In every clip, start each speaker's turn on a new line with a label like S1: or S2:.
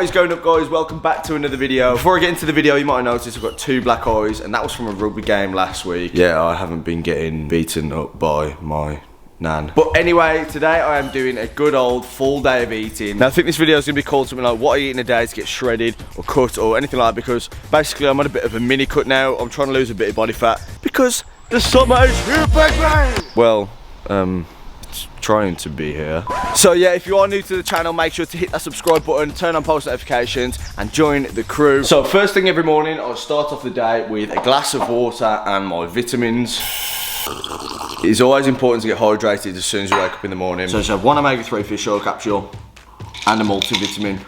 S1: What is going up, guys? Welcome back to another video. Before I get into the video, you might have noticed I've got 2 black eyes, and that was from a rugby game last week. Yeah, I haven't been getting beaten up by my nan. But anyway, today I am doing a good old full day of eating. Now I think this video is going to be called something like what I eat in a day to get shredded or cut or anything like that, because basically I'm on a bit of a mini cut now. I'm trying to lose a bit of body fat because the summer is here, baby! Well, it's trying to be here. So yeah, if you are new to the channel, make sure to hit that subscribe button, turn on post notifications and join the crew. So first thing every morning, I'll start off the day with a glass of water and my vitamins. It's always important to get hydrated as soon as you wake up in the morning. So I have 1 omega-3 fish oil capsule and a multivitamin.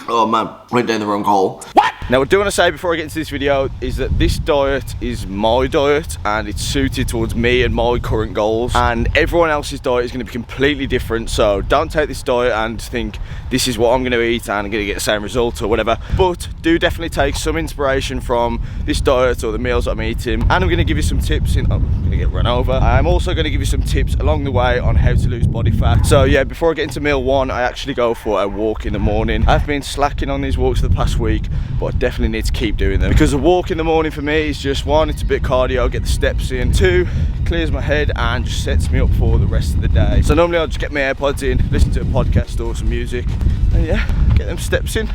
S1: Oh man, went down the wrong hole. What? Now what I do want to say before I get into this video is that this diet is my diet and it's suited towards me and my current goals, and everyone else's diet is going to be completely different. So don't take this diet and think this is what I'm going to eat and I'm going to get the same result or whatever, but do definitely take some inspiration from this diet or the meals that I'm eating. And I'm going to give you some tips I'm going to get run over. I'm also going to give you some tips along the way on how to lose body fat. So yeah, before I get into meal 1, I actually go for a walk in the morning. I've been slacking on these walks for the past week, but I definitely need to keep doing them, because a walk in the morning for me is just 1, it's a bit cardio, get the steps in, 2, clears my head and just sets me up for the rest of the day. So normally I'll just get my AirPods in, listen to a podcast or some music, and yeah, get them steps in.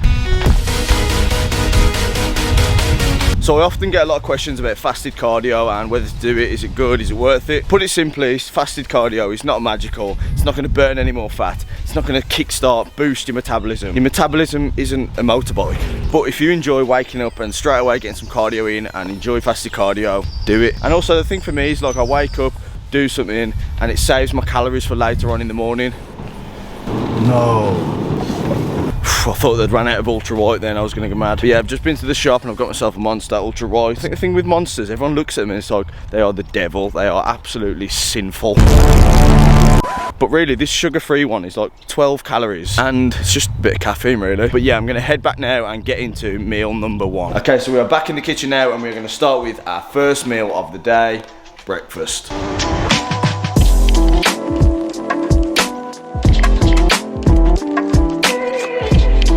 S1: So I often get a lot of questions about fasted cardio and whether to do it, is it good, is it worth it? Put it simply, fasted cardio is not magical, it's not going to burn any more fat, it's not going to kickstart, boost your metabolism. Your metabolism isn't a motorbike. But if you enjoy waking up and straight away getting some cardio in and enjoy fasted cardio, do it. And also the thing for me is, like, I wake up, do something and it saves my calories for later on in the morning. No. I thought they'd ran out of ultra white then, I was gonna go mad. But yeah, I've just been to the shop and I've got myself a Monster ultra white. I think the thing with Monsters, everyone looks at them and it's like they are the devil, they are absolutely sinful. But really, this sugar-free one is like 12 calories and it's just a bit of caffeine really. But yeah, I'm gonna head back now and get into meal number 1. Okay, so we are back in the kitchen now and we're gonna start with our first meal of the day, breakfast.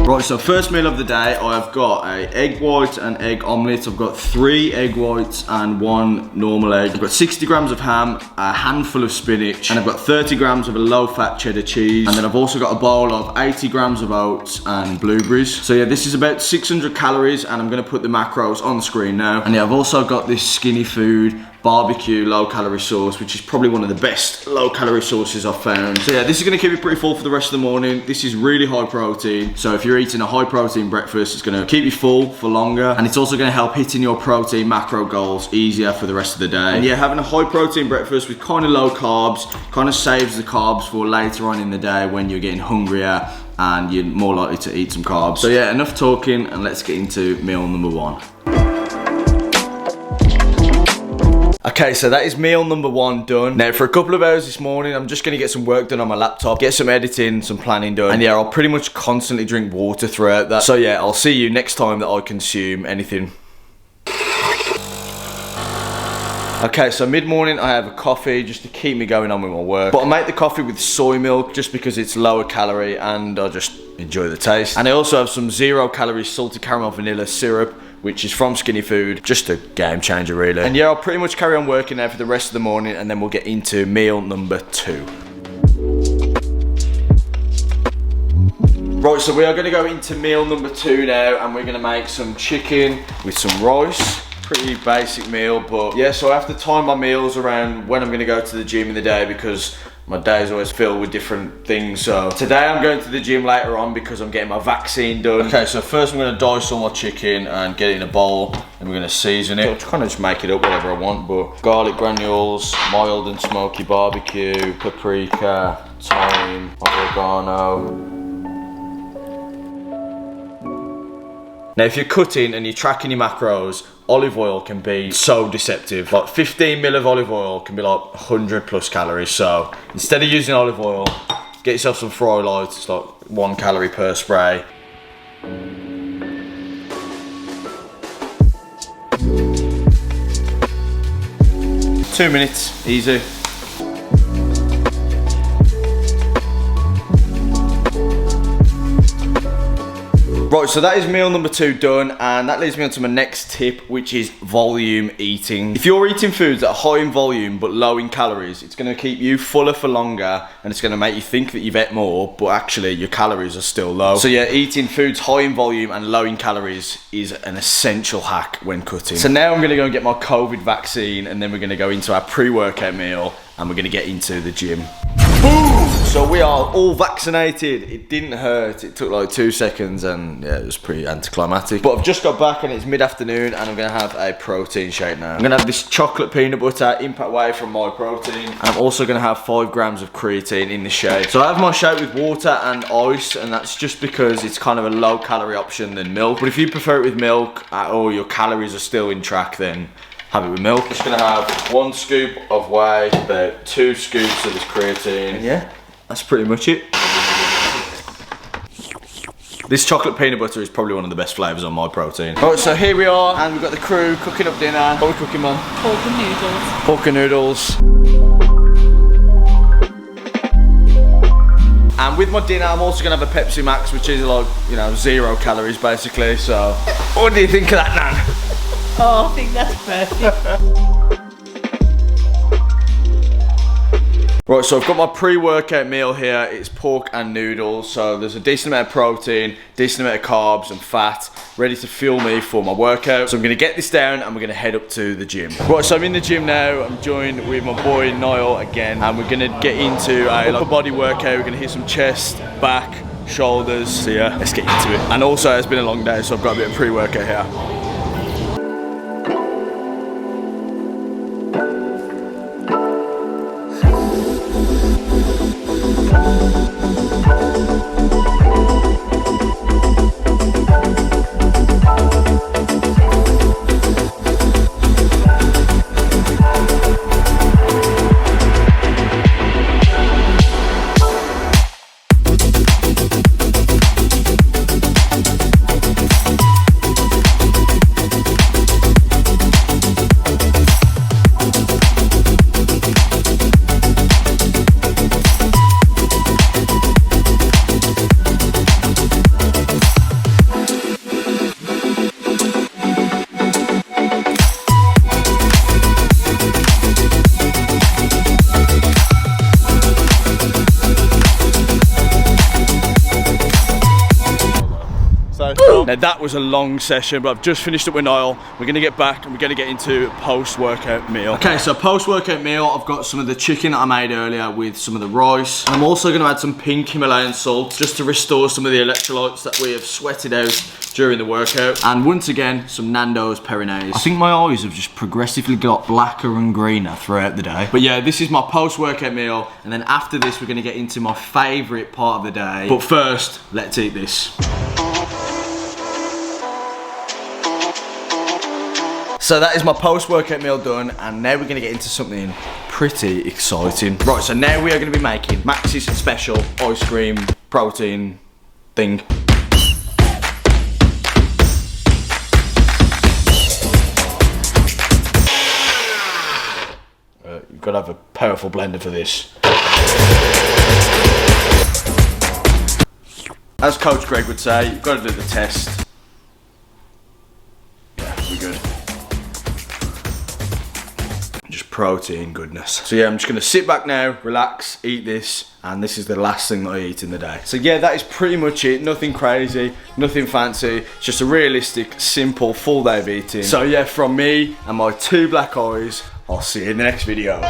S1: Right, so first meal of the day, I've got a egg white and egg omelette. I've got 3 egg whites and 1 normal egg. I've got 60 grams of ham, a handful of spinach, and I've got 30 grams of a low-fat cheddar cheese. And then I've also got a bowl of 80 grams of oats and blueberries. So yeah, this is about 600 calories, and I'm gonna put the macros on the screen now. And yeah, I've also got this Skinny Food barbecue low-calorie sauce, which is probably one of the best low-calorie sauces I've found. So yeah, this is gonna keep you pretty full for the rest of the morning. This is really high protein, so if you're eating a high protein breakfast, it's gonna keep you full for longer, and it's also gonna help hitting your protein macro goals easier for the rest of the day. And yeah, having a high protein breakfast with kind of low carbs kind of saves the carbs for later on in the day when you're getting hungrier and you're more likely to eat some carbs. So yeah, enough talking and let's get into meal number 1. Okay, so that is meal number 1 done. Now for a couple of hours this morning, I'm just gonna get some work done on my laptop, get some editing, some planning done. And yeah, I'll pretty much constantly drink water throughout that. So yeah, I'll see you next time that I consume anything. Okay, so mid-morning I have a coffee just to keep me going on with my work. But I make the coffee with soy milk just because it's lower calorie and I just enjoy the taste. And I also have some 0 calorie salted caramel vanilla syrup, which is from Skinny Food, just a game changer really. And yeah, I'll pretty much carry on working now for the rest of the morning and then we'll get into meal number 2. Right, so we are gonna go into meal number 2 now and we're gonna make some chicken with some rice. Pretty basic meal, but yeah, so I have to time my meals around when I'm gonna go to the gym in the day because my day is always filled with different things. So today I'm going to the gym later on because I'm getting my vaccine done. Okay, so first I'm going to dice all my chicken and get it in a bowl and we're going to season it. So I kind of just make it up whatever I want, but garlic granules, mild and smoky barbecue, paprika, thyme, oregano. Now if you're cutting and you're tracking your macros, olive oil can be so deceptive. Like 15 ml of olive oil can be like 100 plus calories. So instead of using olive oil, get yourself some fry lights. It's like 1 calorie per spray. 2 minutes, easy. Right, so that is meal number 2 done, and that leads me on to my next tip, which is volume eating. If you're eating foods that are high in volume but low in calories, it's going to keep you fuller for longer, and it's going to make you think that you've ate more, but actually your calories are still low. So yeah, eating foods high in volume and low in calories is an essential hack when cutting. So now I'm going to go and get my COVID vaccine, and then we're going to go into our pre-workout meal, and we're going to get into the gym. Boom! So we are all vaccinated. It didn't hurt. It took like 2 seconds, and yeah, it was pretty anticlimactic. But I've just got back and it's mid-afternoon, and I'm gonna have a protein shake now. I'm gonna have this chocolate peanut butter impact whey from My Protein, and I'm also gonna have 5 grams of creatine in the shake. So I have my shake with water and ice, and that's just because it's kind of a low calorie option than milk. But if you prefer it with milk, or your calories are still in track, then have it with milk. Just gonna have 1 scoop of whey, about 2 scoops of this creatine. And yeah, that's pretty much it. This chocolate peanut butter is probably one of the best flavours on My Protein. Alright, so here we are, and we've got the crew cooking up dinner. What are we cooking, Mum?
S2: Pork and noodles.
S1: Pork and noodles. And with my dinner, I'm also gonna have a Pepsi Max, which is like, you know, 0 calories basically. So, what do you think of that, Nan?
S2: Oh, I think that's perfect.
S1: Right, so I've got my pre-workout meal here. It's pork and noodles, so there's a decent amount of protein, decent amount of carbs and fat, ready to fuel me for my workout. So I'm gonna get this down and we're gonna head up to the gym. Right, so I'm in the gym now. I'm joined with my boy Niall again, and we're gonna get into a upper body workout. We're gonna hit some chest, back, shoulders. So yeah, let's get into it. And also, it's been a long day, so I've got a bit of pre-workout here. Now that was a long session, but I've just finished up with Niall. We're gonna get back and we're gonna get into post-workout meal. Okay, so post-workout meal, I've got some of the chicken that I made earlier with some of the rice. And I'm also gonna add some pink Himalayan salt just to restore some of the electrolytes that we have sweated out during the workout. And once again, some Nando's Perinese. I think my eyes have just progressively got blacker and greener throughout the day. But yeah, this is my post-workout meal. And then after this, we're gonna get into my favorite part of the day. But first, let's eat this. So that is my post-workout meal done, and now we're gonna get into something pretty exciting. Right, so now we are gonna be making Max's special ice cream protein thing. You've gotta have a powerful blender for this. As Coach Greg would say, you've gotta do the test. Yeah, we're good. Just protein goodness. So yeah, I'm just gonna sit back now, relax, eat this, and this is the last thing that I eat in the day. So yeah, that is pretty much it. Nothing crazy, nothing fancy. It's just a realistic, simple, full day of eating. So yeah, from me and my 2 black eyes, I'll see you in the next video.